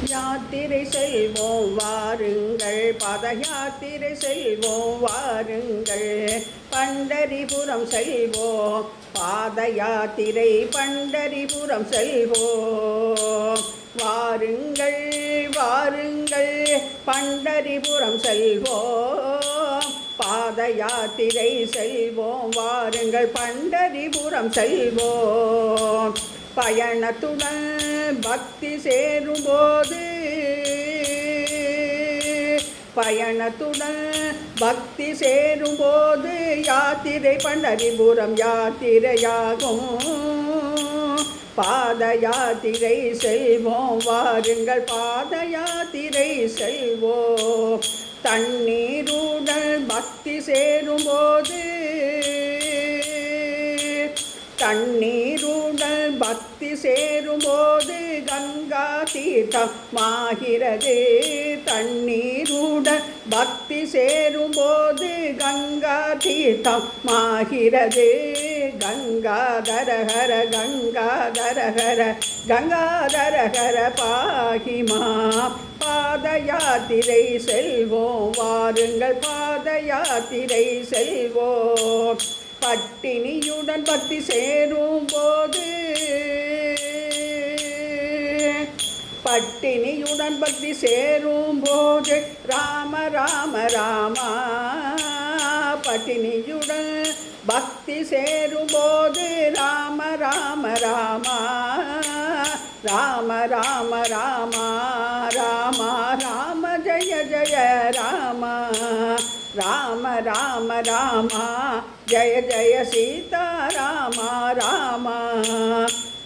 யாத்திரை செல்வோம் வாருங்கள், பத யாத்திரை செல்வோம் வாருங்கள், பண்டரிபுரம் செல்வோம், பாத யாத்திரை பண்டரிபுரம் செல்வோம். வாருங்கள் வாருங்கள், பண்டரிபுரம் செல்வோம், பாத யாத்திரை செல்வோம். வாருங்கள், பண்டரிபுரம் செல்வோம். பயணத்துடன் பக்தி சேரும்போது, பயணத்துடன் பக்தி சேரும்போது யாத்திரை பண்டரிபுரம் யாத்திரையாகும். பாத யாத்திரை செல்வோம், வாருங்கள், பாத யாத்திரை செல்வோம். தண்ணீருடன் பக்தி சேரும்போது, தண்ணீருடன் பக்தி சேரும்போது கங்கா தீர்த்தமாகிறது. தண்ணீருடன் பக்தி சேரும்போது கங்கா தீர்த்தமாகிறது. கங்காதர ஹர கங்காதர ஹர கங்காதர ஹர பாகிமா. பாத யாத்திரை செல்வோம், வாருங்கள், பாத யாத்திரை செல்வோம். பட்டினியுடன் பக்தி சேரும் போது, பட்டினியுடன் பக்தி சேரும் போது ராம ராம ராமா. பட்டினியுடன் பக்தி சேரும் போது ராம ராம ராமா. ராம ராம ராமா ராமா ராம ஜய ஜய ராமா. ராம ராம ராமா ஜய ஜய சீதா ராமா ராமா.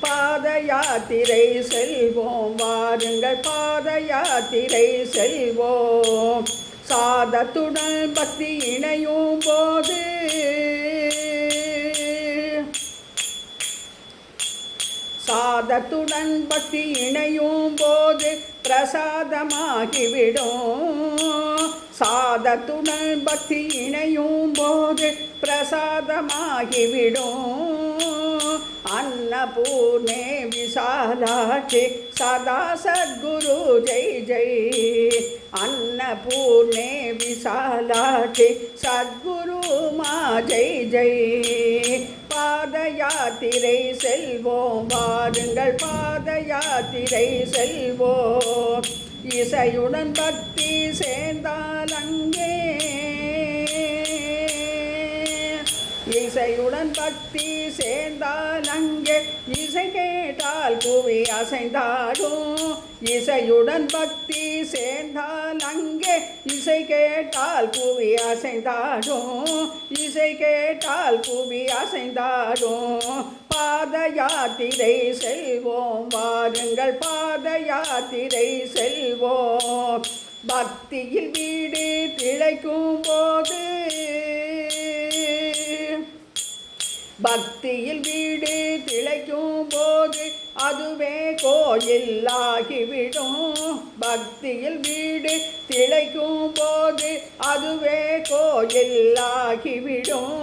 பாத யாத்திரை செல்வோம், வாருங்கள், பாத யாத்திரை செல்வோம். சாதத்துடன் பக்தி இணையும் போது, சாதத்துடன் பக்தி இணையும் போது பிரசாதமாகிவிடும். சாதத்துடன் பக்தி இணையும் போது பிரசாதமாகிவிடும். अन्नपूर्णे विशालाक्षि सदा सद्गुरु जय जय. अन्नपूर्णे विशालाक्षि सद्गुरु मा जय जय. பாத யாத்திரை செல்வோம், வாருங்கள், பாத யாத்திரை செல்வோம். இசையுடன் பக்தி சேர்ந்தால் அங்கே, இசையுடன் பக்தி சேர்ந்தால் அங்கே இசை கேட்டால் புவி அசைந்தாடும். இசையுடன் பக்தி சேர்ந்தால் அங்கே இசை கேட்டால் புவி அசைந்தாடும். இசை கேட்டால் புவி அசைந்தாடும். பாத யாத்திரை செல்வோம், வாருங்கள், பாத யாத்திரை செல்வோம். பக்தியில் வீடு திளைக்கும் போது, பக்தியில் வீடு திளைக்கும் போது அதுவே கோயிலாகிவிடும். பக்தியில் வீடு திளைக்கும் போது அதுவே கோயிலாகிவிடும்.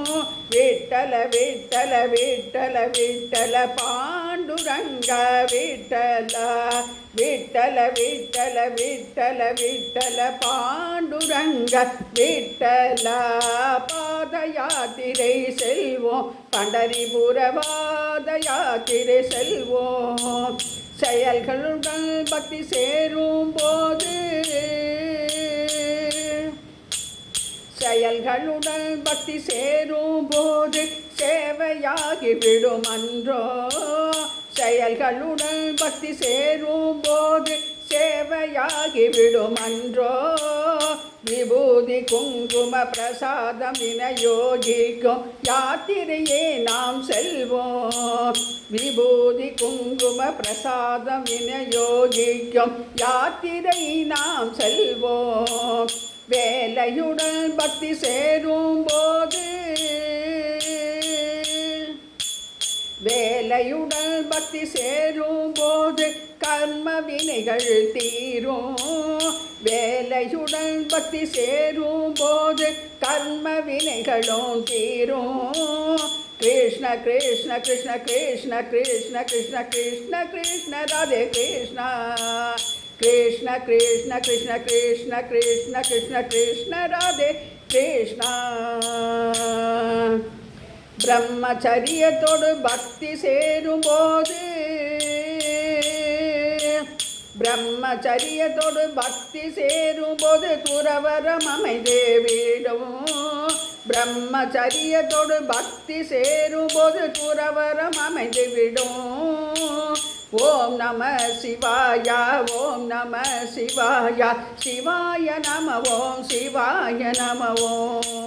விட்டல விட்டல விட்டல விட்டல பாண்டுரங்க விட்டல. விட்டல விட்டல விட்டல விட்டல பாண்டுரங்க விட்டல. பாத யாத்திரை செல்வோம், பண்டரிபுர பாத யாத்திரை செல்வோம். செயல்களுடன் பக்தி சேரும் போது, செயல்களுடன் பக்தி சேரும் போது சேவையாகிவிடும் அன்றோ. செயல்களுடன் பக்தி சேரும் போது சேவையாகிவிடும் அன்றோ. விபூதி குங்கும பிரசாதம் வினயோகிக்கும் யாத்திரையே நாம் செல்வோம். விபூதி குங்கும பிரசாதம் வினயோகிக்கும் யாத்திரை நாம் செல்வோம். வேலையுடன் பக்தி சேரும் போது, வேலையுடன் பக்தி சேரும் போது கர்ம வினைகள் தீரும். வேலையுடன் பக்தி சேரும் போது கர்ம வினைகளும் தீரும். कृष्ण कृष्ण कृष्ण कृष्ण कृष्ण कृष्ण कृष्ण कृष्ण राधे कृष्ण कृष्ण कृष्ण कृष्ण कृष्ण कृष्ण कृष्ण कृष्ण राधे कृष्ण பிரம்மச்சரியத்தோடு பக்தி சேரும்போது பிரம்மச்சரியத்தோடு பக்தி சேரும்போது துறவரம் அமைந்தே விடும் பிரம்மச்சரியத்தோடு பக்தி சேரும்போது துறவரம் அமைந்து விடும் ஓம் நம சிவாய ஓம் நம சிவாய சிவாய நம ஓம் சிவாய நம ஓம்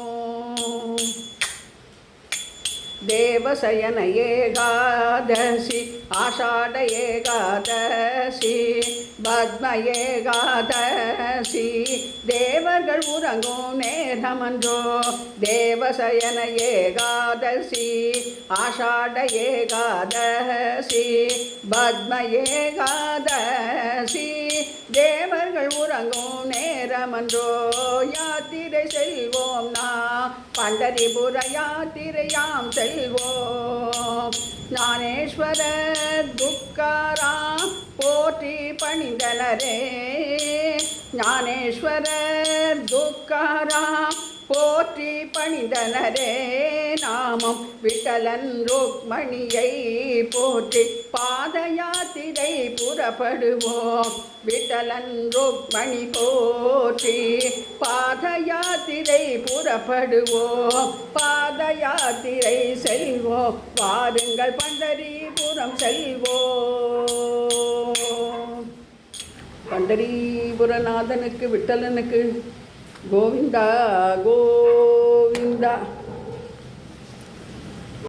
देवशयन एकादशी आषाढ़ एकादशी பத்ம ஏகாதசி தேவர்கள் உறங்கும் நேரமன்றோ தேவசயன ஏகாதசி ஆஷாட ஏகாதசி பத்ம ஏகாதசி தேவர்கள் உறங்கும் நேரமன்றோ யாத்திரை செல்வோம் நாம் பண்டரிபுர யாத்திரையாம் செல்வோம் ஞானேஸ்வரர் துக்காராம் போற்றி பணிந்தனரே ஞானேஸ்வரர் துக்காராம் போற்றி பணிந்தனரே நாமம் விட்டலன் ருக்மணியை போற்றி பாத யாத்திரை புறப்படுவோம் விட்டலன் ருக்மணி போற்றி பாத யாத்திரை புறப்படுவோம் பாத யாத்திரை செல்வோம் வாருங்கள் பண்டரிபுரம் செல்வோம் பண்டரிபுரநாதனுக்கு விட்டலனுக்கு கோவிந்தா கோவிந்தா